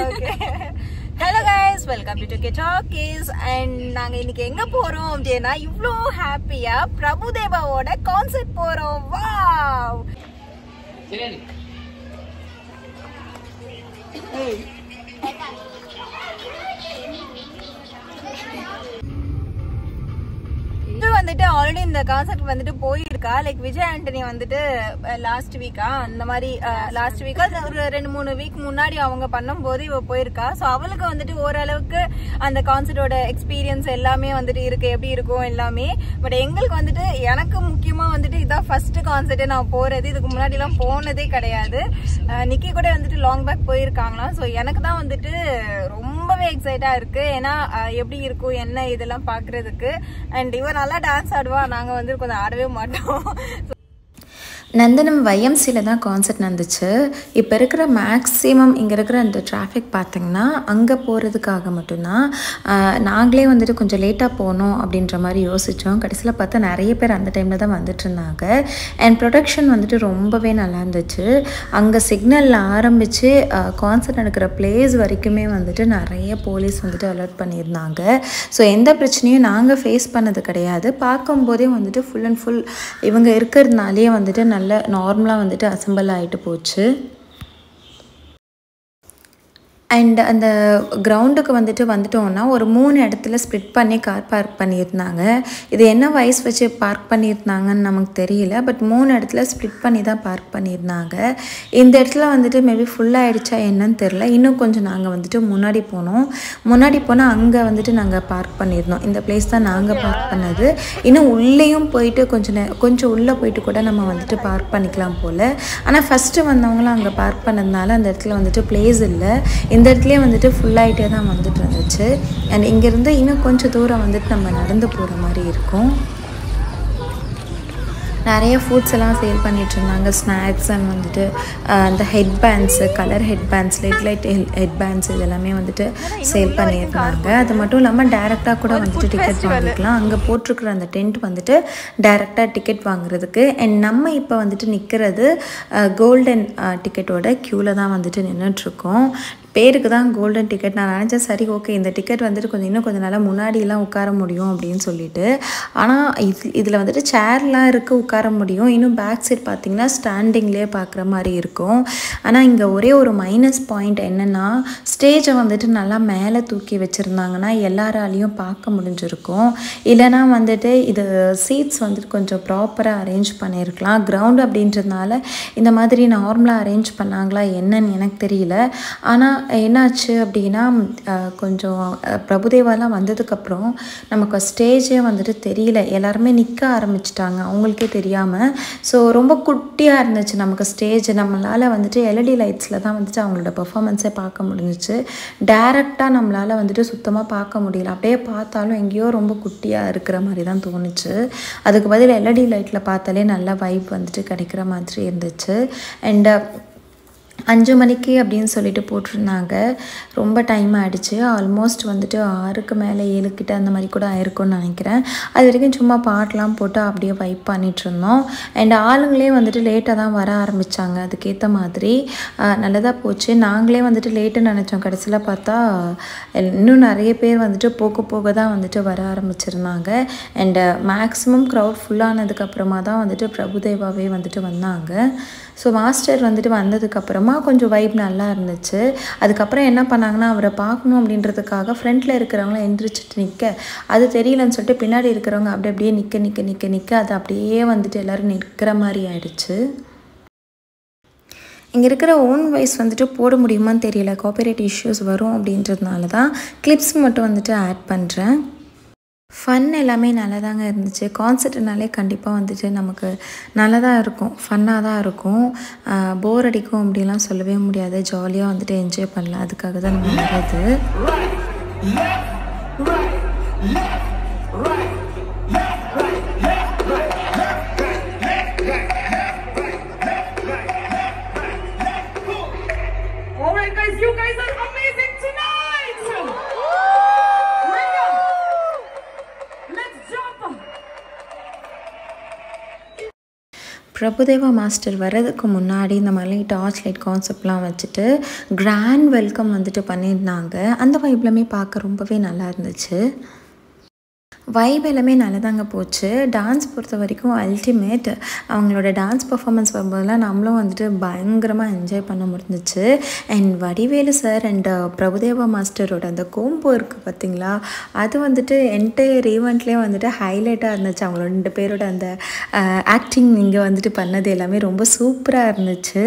Okay. Hello guys, welcome to Toke Talkies and நாங்க இன்னைக்கு எங்க போறோம் அப்படினா இவ்ளோ ஹாப்பியா பிரபுதேவாவோட கான்சர்ட் போறோம். வாவ். சரி. ஏய். வந்துட்டு ஆல்ரெடி இந்த கான்சர்ட் வந்துட்டு போயிருக்கா. லைக் விஜய் ஆண்டனி வந்துட்டு லாஸ்ட் வீக்கா அந்த மாதிரி லாஸ்ட் வீக்கா ஒரு 2-3 வீக் முன்னாடி அவங்க பண்ணும்போது இவ போயிருக்கா. ஸோ அவளுக்கு வந்துட்டு ஓரளவுக்கு அந்த கான்சர்ட்டோட எக்ஸ்பீரியன்ஸ் எல்லாமே வந்துட்டு இருக்கு, எப்படி இருக்கும் எல்லாமே. பட் எங்களுக்கு வந்துட்டு எனக்கு முக்கியமா வந்துட்டு இதான் ஃபர்ஸ்ட் கான்சர்ட் நான் போறது. இதுக்கு முன்னாடி எல்லாம் போனதே கிடையாது. நிக்கி கூட வந்துட்டு லாங் பேக் போயிருக்காங்களாம். ஸோ எனக்கு தான் வந்துட்டு ரொம்பவே எக்ஸைட்டா இருக்கு. ஏன்னா எப்படி இருக்கும் என்ன இதெல்லாம் பாக்குறதுக்கு. அண்ட் இவ நல்லா டான்ஸ் ஆடுவா, நாங்க வந்து கொஞ்சம் ஆடவே மாட்டோம். நந்தனம் YMCல தான் கான்சர்ட் நடந்துச்சு. இப்போ இருக்கிற மேக்ஸிமம் இங்கே இருக்கிற அந்த டிராஃபிக் பார்த்திங்கன்னா அங்கே போகிறதுக்காக மட்டும்தான். நாங்களே வந்துட்டு கொஞ்சம் லேட்டாக போகணும் அப்படின்ற மாதிரி யோசித்தோம். கடைசியில் பார்த்தா நிறைய பேர் அந்த டைமில் தான் வந்துட்டு இருந்தாங்க. அண்ட் ப்ரொடக்ஷன் வந்துட்டு ரொம்பவே நல்லா இருந்துச்சு. அங்கே சிக்னலில் ஆரம்பித்து கான்சர்ட் நடக்கிற பிளேஸ் வரைக்குமே வந்துட்டு நிறைய போலீஸ் வந்துட்டு அலர்ட் பண்ணியிருந்தாங்க. ஸோ எந்த பிரச்சனையும் நாங்கள் ஃபேஸ் பண்ணது கிடையாது. பார்க்கும்போதே வந்துட்டு ஃபுல் அண்ட் ஃபுல் இவங்க இருக்கிறதுனாலே வந்துட்டு நல்ல நார்மலாக வந்துட்டு அசம்பிள் ஆகிட்டு போச்சு. அண்ட் அந்த கிரவுண்டுக்கு வந்துட்டோம்னா ஒரு 3 இடத்துல ஸ்ப்ளிட் பண்ணி கார் பார்க் பண்ணியிருந்தாங்க. இது என்ன வயசு வச்சு பார்க் பண்ணியிருந்தாங்கன்னு நமக்கு தெரியல. பட் 3 இடத்துல ஸ்ப்ளிட் பண்ணி தான் பார்க் பண்ணியிருந்தாங்க. இந்த இடத்துல வந்துட்டு மேபி ஃபுல்லாகிடுச்சா என்னன்னு தெரில. இன்னும் கொஞ்சம் நாங்கள் வந்துட்டு முன்னாடி போனால் அங்கே வந்துட்டு நாங்கள் பார்க் பண்ணியிருந்தோம். இந்த பிளேஸ் தான் நாங்கள் பார்க் பண்ணது. இன்னும் உள்ளேயும் போயிட்டு கொஞ்சம் உள்ளே போயிட்டு கூட நம்ம வந்துட்டு பார்க் பண்ணிக்கலாம் போல். ஆனால் ஃபஸ்ட்டு வந்தவங்களாம் அங்கே பார்க் பண்ணதுனால அந்த இடத்துல வந்துட்டு பிளேஸ் இல்லை. இந்த இடத்துலேயே வந்துட்டு ஃபுல்லாகிட்டே தான் வந்துட்டு இருந்துச்சு. அண்ட் இங்கேருந்து இன்னும் கொஞ்சம் தூரம் வந்துட்டு நம்ம நடந்து போகிற மாதிரி இருக்கும். நிறைய ஃபுட்ஸ் எல்லாம் சேல் பண்ணிகிட்டு இருந்தாங்க. ஸ்நாக்ஸ் அண்ட் வந்துட்டு அந்த head bands, colour head bands, light head bands இதெல்லாமே வந்துட்டு சேல் பண்ணியிருந்தாங்க. அது மட்டும் இல்லாமல் டேரெக்டாக கூட வந்துட்டு டிக்கெட் வாங்கிக்கலாம். அங்கே போட்டிருக்கிற அந்த டென்ட் வந்துட்டு டேரெக்டாக டிக்கெட் வாங்குறதுக்கு. அண்ட் நம்ம இப்போ வந்துட்டு நிற்கிறது கோல்டன் டிக்கெட்டோட க்யூவில் தான் வந்துட்டு நின்றுட்டுருக்கோம். பேருக்கு தான் கோல்டன் டிக்கெட். நான் நினச்சேன் சரி ஓகே இந்த டிக்கெட் வந்துட்டு இன்னும் கொஞ்சம் நாளாக முன்னாடியெல்லாம் உட்கார முடியும் அப்படின்னு சொல்லிட்டு. ஆனால் இதில் வந்துட்டு சேர்லாம் இருக்குது, உட்கார முடியும். இன்னும் பேக் சைட் பார்த்திங்கன்னா ஸ்டாண்டிங்லேயே பார்க்குற மாதிரி இருக்கும். ஆனால் இங்கே ஒரே ஒரு மைனஸ் பாயிண்ட் என்னென்னா ஸ்டேஜை வந்துட்டு நல்லா மேலே தூக்கி வச்சுருந்தாங்கன்னா எல்லாராலையும் பார்க்க முடிஞ்சிருக்கும். இல்லைனா வந்துட்டு இது சீட்ஸ் வந்துட்டு கொஞ்சம் ப்ராப்பராக அரேஞ்ச் பண்ணியிருக்கலாம். கிரவுண்டு அப்படின்றதுனால இந்த மாதிரி நார்மலாக அரேஞ்ச் பண்ணாங்களா என்னன்னு எனக்கு தெரியல. ஆனால் என்னாச்சு அப்படின்னா கொஞ்சம் பிரபுதேவாலாம் வந்ததுக்கப்புறம் நமக்கு ஸ்டேஜே வந்துட்டு தெரியல. எல்லாருமே நிற்க ஆரம்பிச்சிட்டாங்க அவங்களுக்கே தெரியாமல். ஸோ ரொம்ப குட்டியாக இருந்துச்சு நமக்கு ஸ்டேஜ். நம்மளால் வந்துட்டு LED லைட்ஸில் தான் வந்துட்டு அவங்களோட பெர்ஃபார்மன்ஸே பார்க்க முடிஞ்சிச்சு. டேரெக்டாக நம்மளால் வந்துட்டு சுத்தமாக பார்க்க முடியல. அப்படியே பார்த்தாலும் எங்கேயோ ரொம்ப குட்டியாக இருக்கிற மாதிரி தான் தோணுச்சு. அதுக்கு பதில் LED லைட்டில் பார்த்தாலே நல்ல வைப் வந்துட்டு கிடைக்கிற மாதிரி இருந்துச்சு. அண்ட் 5 மணிக்கு அப்படின்னு சொல்லிட்டு போட்டிருந்தாங்க. ரொம்ப டைம் ஆகிடுச்சு. ஆல்மோஸ்ட் வந்துட்டு 6க்கு மேலே 7 கிட்ட அந்த மாதிரி கூட ஆயிருக்கும்னு நினைக்கிறேன். அது வரைக்கும் சும்மா பாட்டெலாம் போட்டு அப்படியே வைப் பண்ணிகிட்ருந்தோம். அண்ட் ஆளுங்களே வந்துட்டு லேட்டாக தான் வர ஆரம்பித்தாங்க. அதுக்கேற்ற மாதிரி நல்லதாக போச்சு. நாங்களே வந்துட்டு லேட்டுன்னு நினச்சோம். கடைசியில் பார்த்தா இன்னும் நிறைய பேர் வந்துட்டு போக தான் வந்துட்டு வர ஆரம்பிச்சிருந்தாங்க. அண்டு மேக்ஸிமம் க்ரௌட் ஃபுல்லானதுக்கப்புறமா தான் வந்துட்டு பிரபுதேவாவே வந்துட்டு வந்தாங்க. ஸோ மாஸ்டர் வந்துட்டு வந்ததுக்கப்புறமா கொஞ்சம் வைப் நல்லா இருந்துச்சு. அதுக்கப்புறம் என்ன பண்ணாங்கன்னா அவரை பார்க்கணும் அப்படின்றதுக்காக ஃப்ரண்ட்டில் இருக்கிறவங்கள எந்திரிச்சிட்டு நிற்க அது தெரியலன்னு சொல்லிட்டு பின்னாடி இருக்கிறவங்க அப்படியே நிற்க அது அப்படியே வந்துட்டு எல்லோரும் நிற்கிற மாதிரி ஆயிடுச்சு. இங்கே இருக்கிற ஓன் வாய்ஸ் வந்துட்டு போட முடியுமான்னு தெரியல. காப்பிரைட் இஷ்யூஸ் வரும் அப்படின்றதுனால தான் கிளிப்ஸ் மட்டும் வந்துட்டு ஆட் பண்ணுறேன். ஃபன் எல்லாமே நல்லா தாங்க இருந்துச்சு. கான்சர்ட்னாலே கண்டிப்பாக வந்துட்டு நமக்கு நல்லா தான் இருக்கும், ஃபன்னாக தான் இருக்கும். போர் அடிக்கும் அப்படிலாம் சொல்லவே முடியாது. ஜாலியாக வந்துட்டு என்ஜாய் பண்ணலாம். அதுக்காக தான் நம்ம வர்றது. பிரபுதேவா மாஸ்டர் வர்றதுக்கு முன்னாடி இந்த மாதிரி டார்ச் லைட் கான்செப்ட்லாம் வச்சுட்டு கிராண்ட் வெல்கம் வந்துட்டு பண்ணியிருந்தாங்க. அந்த வைப்லமே பார்க்க ரொம்பவே நல்லா இருந்துச்சு. வைப் எல்லாமே நல்லதாங்க போச்சு. டான்ஸ் பொறுத்த வரைக்கும் அல்டிமேட். அவங்களோட டான்ஸ் பர்ஃபார்மன்ஸ் வரும்போதெல்லாம் நம்மளும் வந்துட்டு பயங்கரமாக என்ஜாய் பண்ண முடிஞ்சிச்சு. And Vadivelu sir and Prabhudeva மாஸ்டரோட அந்த கோம்போ இருக்குது பார்த்திங்களா, அது வந்துட்டு என்டையர் ஈவெண்ட்லேயே வந்துட்டு ஹைலைட்டாக இருந்துச்சு. அவங்களோட 2 பேரோட அந்த ஆக்டிங் இங்கே வந்துட்டு பண்ணது எல்லாமே ரொம்ப சூப்பராக இருந்துச்சு.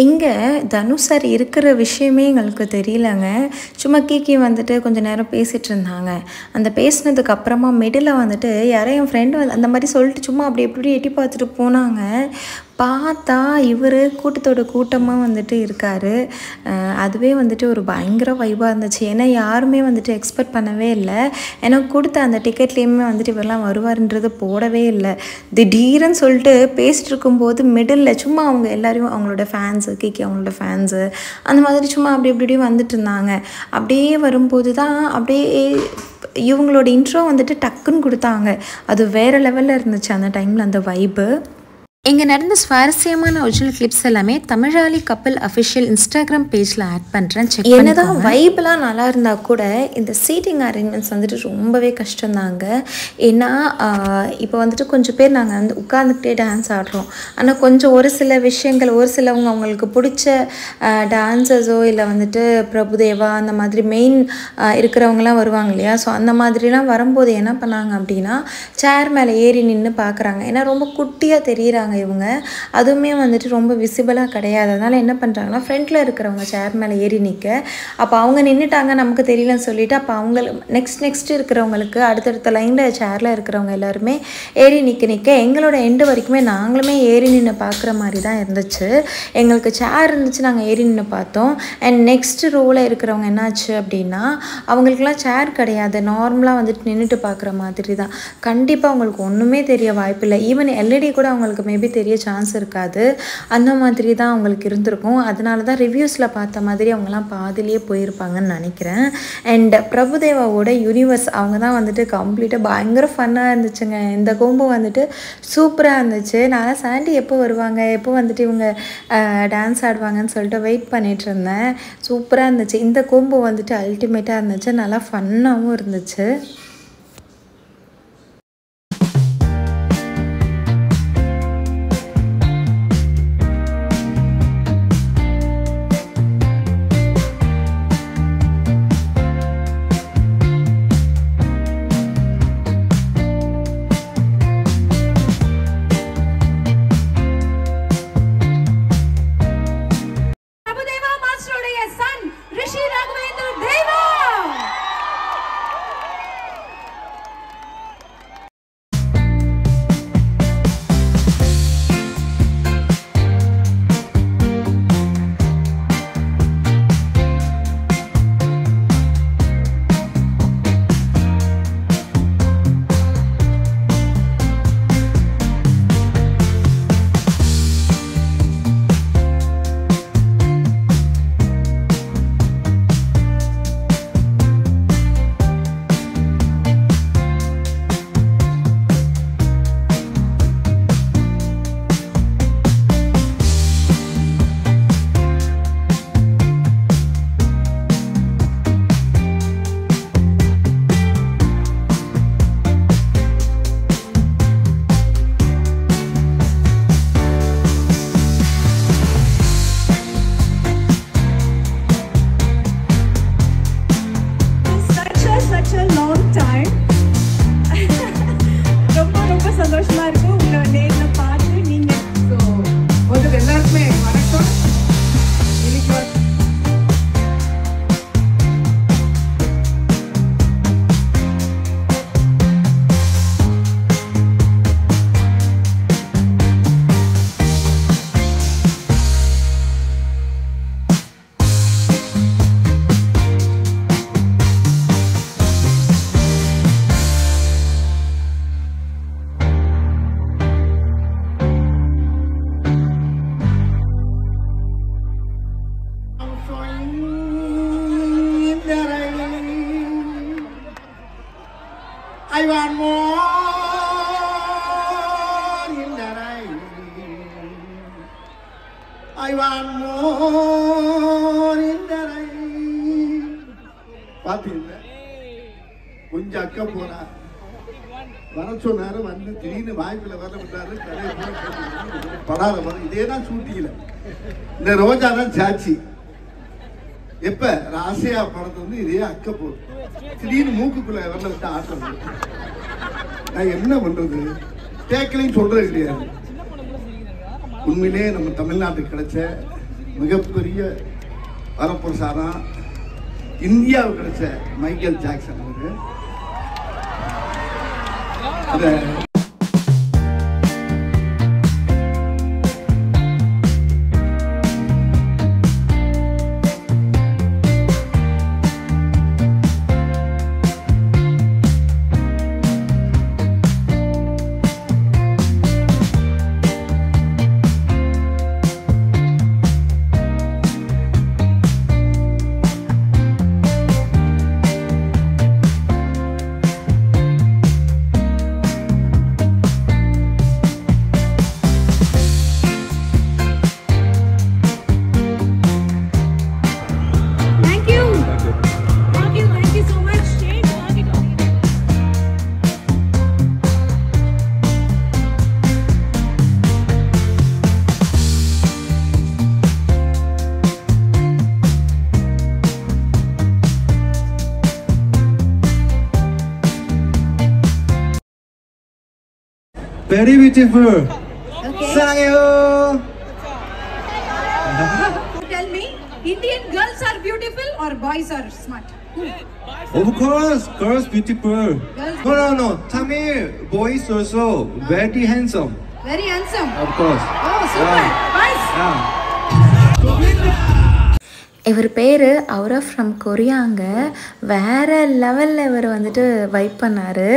இங்கே தனுஷ் சார் இருக்கிற விஷயமே எங்களுக்கு தெரியலங்க. சும்மா கீக்கி வந்துட்டு கொஞ்சம் நேரம் பேசிகிட்டு இருந்தாங்க. அந்த பேசினதுக்கு அப்புறமா மிடில் வந்துட்டு யாரோ என் ஃப்ரெண்டு அந்த மாதிரி சொல்லிட்டு சும்மா அப்படி எப்படி எட்டி பார்த்துட்டு போனாங்க. பார்த்தா இவர் கூட்டத்தோட கூட்டமாக வந்துட்டு இருக்கார். அதுவே வந்துட்டு ஒரு பயங்கர வைபாக இருந்துச்சு. ஏன்னா யாருமே வந்துட்டு எக்ஸ்பெக்ட் பண்ணவே இல்லை. ஏன்னா கொடுத்த அந்த டிக்கெட்லேயுமே வந்துட்டு இவரெல்லாம் வருவார்ன்றது போடவே இல்லை. திடீர்னு சொல்லிட்டு பேசிட்டு இருக்கும்போது மிடில் சும்மா அவங்க எல்லாரையும் அவங்களோட ஃபேன்ஸு கீக்கி அவங்களோட ஃபேன்ஸு அந்த மாதிரி சும்மா அப்படி இப்படி வந்துட்டு இருந்தாங்க. அப்படியே வரும்போது தான் அப்படியே இவங்களோட இன்ட்ரோ வந்துட்டு டக்குன்னு கொடுத்தாங்க. அது வேறு லெவலில் இருந்துச்சு அந்த டைமில் அந்த வைப்பு. இங்கே நடந்த சுவாரஸ்யமான ஒரிஜினல் கிளிப்ஸ் எல்லாமே தமிழாளி கப்பல் அஃபிஷியல் இன்ஸ்டாகிராம் பேஜில் ஆட் பண்ணுறேன். என்னதான் வைப்லாம் நல்லா இருந்தால் கூட இந்த சீட்டிங் அரேஞ்ச்மெண்ட்ஸ் வந்துட்டு ரொம்பவே கஷ்டம்தாங்க. ஏன்னா இப்போ வந்துட்டு கொஞ்சம் பேர் நாங்கள் வந்து உட்காந்துக்கிட்டே டான்ஸ் ஆடுறோம். ஆனால் கொஞ்சம் ஒரு சில விஷயங்கள் ஒரு சிலவங்க அவங்களுக்கு பிடிச்ச டான்ஸஸோ இல்லை வந்துட்டு பிரபுதேவா அந்த மாதிரி மெயின் இருக்கிறவங்களாம் வருவாங்க இல்லையா. ஸோ அந்த மாதிரிலாம் வரும்போது என்ன பண்ணாங்க அப்படின்னா சேர் மேலே ஏறி நின்று பார்க்குறாங்க. ஏன்னா ரொம்ப குட்டியாக தெரியுறாங்க இவங்க. அதுவுமே வந்துட்டு ரொம்ப விசிபிளாக கிடையாது. அதனால் என்ன பண்ணுறாங்கன்னா ஃப்ரண்ட்டில் இருக்கிறவங்க சேர் மேலே ஏறி நிற்க, அப்போ அவங்க நின்றுட்டாங்க நமக்கு தெரியலன்னு சொல்லிவிட்டு அப்போ அவங்க நெக்ஸ்ட் இருக்கிறவங்களுக்கு அடுத்தடுத்த லைனில் சேரில் இருக்கிறவங்க எல்லாருமே ஏறி நிற்க எங்களோட எண்டு வரைக்குமே நாங்களுமே ஏறி நின்று பார்க்குற மாதிரி தான் இருந்துச்சு. எங்களுக்கு சேர் இருந்துச்சு, நாங்கள் ஏறி நின்று பார்த்தோம். அண்ட் நெக்ஸ்ட் ரோவில் இருக்கிறவங்க என்னாச்சு அப்படின்னா அவங்களுக்குலாம் சேர் கிடையாது, நார்மலாக வந்துட்டு நின்றுட்டு பார்க்குற மாதிரி தான். கண்டிப்பாக அவங்களுக்கு ஒன்றுமே தெரிய வாய்ப்பில்லை. ஈவன் எல்இடி கூட அவங்களுக்கு மேபி தெரிய சான்ஸ் இருக்காது. அந்த மாதிரி தான் அவங்களுக்கு இருந்திருக்கும். அதனால தான் ரிவ்யூஸில் பார்த்த மாதிரி அவங்கெல்லாம் பாதிலேயே போயிருப்பாங்கன்னு நினைக்கிறேன். அண்ட் பிரபுதேவாவோட யூனிவர்ஸ் அவங்க தான் வந்துட்டு கம்ப்ளீட்டாக பயங்கர ஃபன்னாக இருந்துச்சுங்க. இந்த கோம்போ வந்துட்டு சூப்பராக இருந்துச்சு. நான் சாண்டி எப்போ வருவாங்க, எப்போ வந்துட்டு இவங்க டான்ஸ் ஆடுவாங்கன்னு சொல்லிட்டு வெயிட் பண்ணிகிட்டு இருந்தேன். சூப்பராக இருந்துச்சு. இந்த கோம்போ வந்துட்டு அல்டிமேட்டாக இருந்துச்சு, நல்லா ஃபன்னாகவும் இருந்துச்சு. I want more in the rain. பாத்தீங்களா கொஞ்சம் அக்கா போறா வர சொன்னாரு வந்து திடீர்னு வாய்ப்புல வர விட்டாரு படாத படம் இதே தான் ஷூட்டிங்ல இந்த ரோஜா தான் சாட்சி எப்ப ராசியா படத்தை வந்து இதே அக்க போகுது திடீர்னு மூக்குக்குள்ள வரல விட்டு ஆட்டம் நான் என்ன பண்றது கேட்கலையும் சொல்றது கிடையாது உண்மையிலே நம்ம தமிழ்நாட்டுக்கு கிடைச்ச மிகப்பெரிய வரப்பிரசாதம் இந்தியாவுக்கு கிடைச்ச மைக்கேல் ஜாக்சன் அவரு Very beautiful. Okay. Sayo. Tell me, Indian girls are beautiful or boys are smart? Of course, girls beautiful. Girls No. Tamil boys also very handsome. very handsome. Of course. Oh, super. Boys. Yeah. இவர் பேர் Howrah from கொரியாங்க. வேறு லெவலில் இவர் வந்துட்டு vibe பண்ணார்.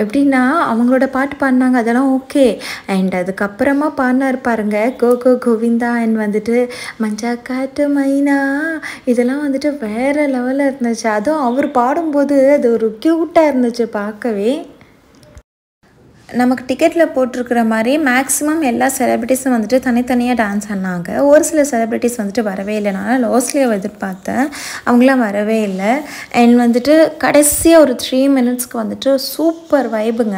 எப்படின்னா அவங்களோட பாட்டு பாடினாங்க அதெல்லாம் ஓகே. அண்ட் அதுக்கப்புறமா பாடினார் பாருங்க கோ கோ கோவிந்தா அண்ட் வந்துட்டு மஞ்சா காட்டு மைனா இதெல்லாம் வந்துட்டு வேறு லெவலில் இருந்துச்சு. அதுவும் அவர் பாடும்போது அது ஒரு க்யூட்டாக இருந்துச்சு பார்க்கவே. நமக்கு டிக்கெட்டில் போட்டிருக்கிற மாதிரி மேக்ஸிமம் எல்லா செலிப்ரிட்டிஸும் வந்துட்டு தனித்தனியாக டான்ஸ் ஆடினாங்க. ஒரு சில செலிப்ரிட்டிஸ் வந்துட்டு வரவே இல்லை. நான் லாஸ்ட்லேயே எதிர்பார்த்தேன், அவங்களாம் வரவே இல்லை. அண்ட் வந்துட்டு கடைசியாக ஒரு 3 மினிட்ஸ்க்கு வந்துட்டு சூப்பர் வைபுங்க.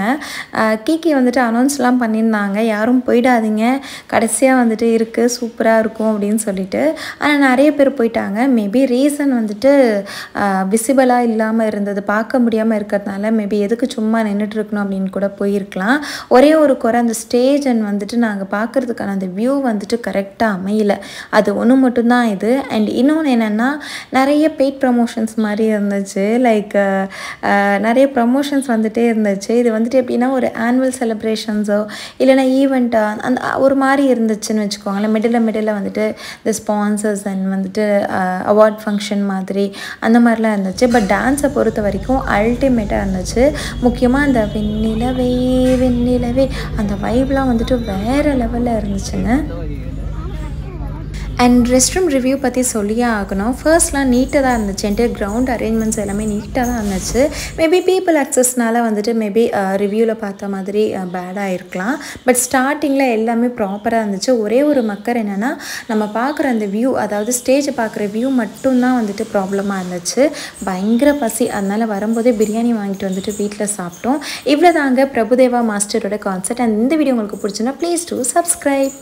கீக்கி வந்துட்டு அனௌன்ஸ்லாம் பண்ணியிருந்தாங்க, யாரும் போயிடாதீங்க, கடைசியாக வந்துட்டு இருக்குது சூப்பராக இருக்கும் அப்படின்னு சொல்லிட்டு. ஆனால் நிறைய பேர் போயிட்டாங்க. மேபி ரீசன் வந்துட்டு விசிபிளாக இல்லாமல் இருந்தது, பார்க்க முடியாமல் இருக்கிறதுனால மேபி எதுக்கு சும்மா நின்றுட்டுருக்கணும் அப்படின்னு கூட போயிருக்கலாம். ஒரே ஒரு குறை, அந்த ஸ்டேஜ் அண்ட் வந்துட்டு நாங்கள் பார்க்குறதுக்கான அந்த வியூ வந்துட்டு கரெக்டாக அமையல, அது ஒன்று மட்டும்தான் இது. அண்ட் இன்னொன்று என்னென்னா நிறைய பெய்ட் ப்ரமோஷன்ஸ் மாதிரி இருந்துச்சு. லைக் நிறைய ப்ரமோஷன்ஸ் வந்துகிட்டே இருந்துச்சு. இது வந்துட்டு எப்படின்னா ஒரு ஆனுவல் செலிப்ரேஷன்ஸோ இல்லைனா ஈவெண்ட்டோ அந்த ஒரு மாதிரி இருந்துச்சுன்னு வச்சுக்கோங்களேன். மிடில் வந்துட்டு இந்த ஸ்பான்சர்ஸ் அண்ட் வந்துட்டு அவார்ட் ஃபங்க்ஷன் மாதிரி அந்த மாதிரிலாம் இருந்துச்சு. பட் டான்ஸை பொறுத்த வரைக்கும் அல்டிமேட்டாக இருந்துச்சு. முக்கியமாக அந்த வெண்ணிலவே அந்த வைப்லாம் வந்துட்டு வேறு லெவலில் இருந்துச்சுங்க. அண்ட் ரெஸ்ட் ரூம் ரிவ்யூ பற்றி சொல்லியே ஆகணும். ஃபர்ஸ்ட்லாம் நீட்டாக தான் இருந்துச்சு, என்டையர் கிரவுண்ட் அரேஞ்ச்மெண்ட்ஸ் எல்லாமே நீட்டாக தான் இருந்துச்சு. மேபி பீப்புள் அக்சஸ்னால வந்துட்டு மேபி ரிவ்யூவில் பார்த்த மாதிரி பேடாக இருக்கலாம். பட் ஸ்டார்டிங்கில் எல்லாமே ப்ராப்பராக இருந்துச்சு. ஒரே ஒரு மக்கர் என்னென்னா நம்ம பார்க்குற அந்த வியூ, அதாவது ஸ்டேஜை பார்க்குற வியூ மட்டும்தான் வந்துட்டு ப்ராப்ளமாக இருந்துச்சு. பயங்கர பசி, அதனால் வரும்போதே பிரியாணி வாங்கிட்டு வந்துட்டு வீட்டில் சாப்பிட்டோம். இவ்வளோ தாங்க பிரபுதேவா மாஸ்டரோட கான்செப்ட். அண்ட் இந்த வீடியோ உங்களுக்கு பிடிச்சுன்னா ப்ளீஸ் டூ சப்ஸ்கிரைப்.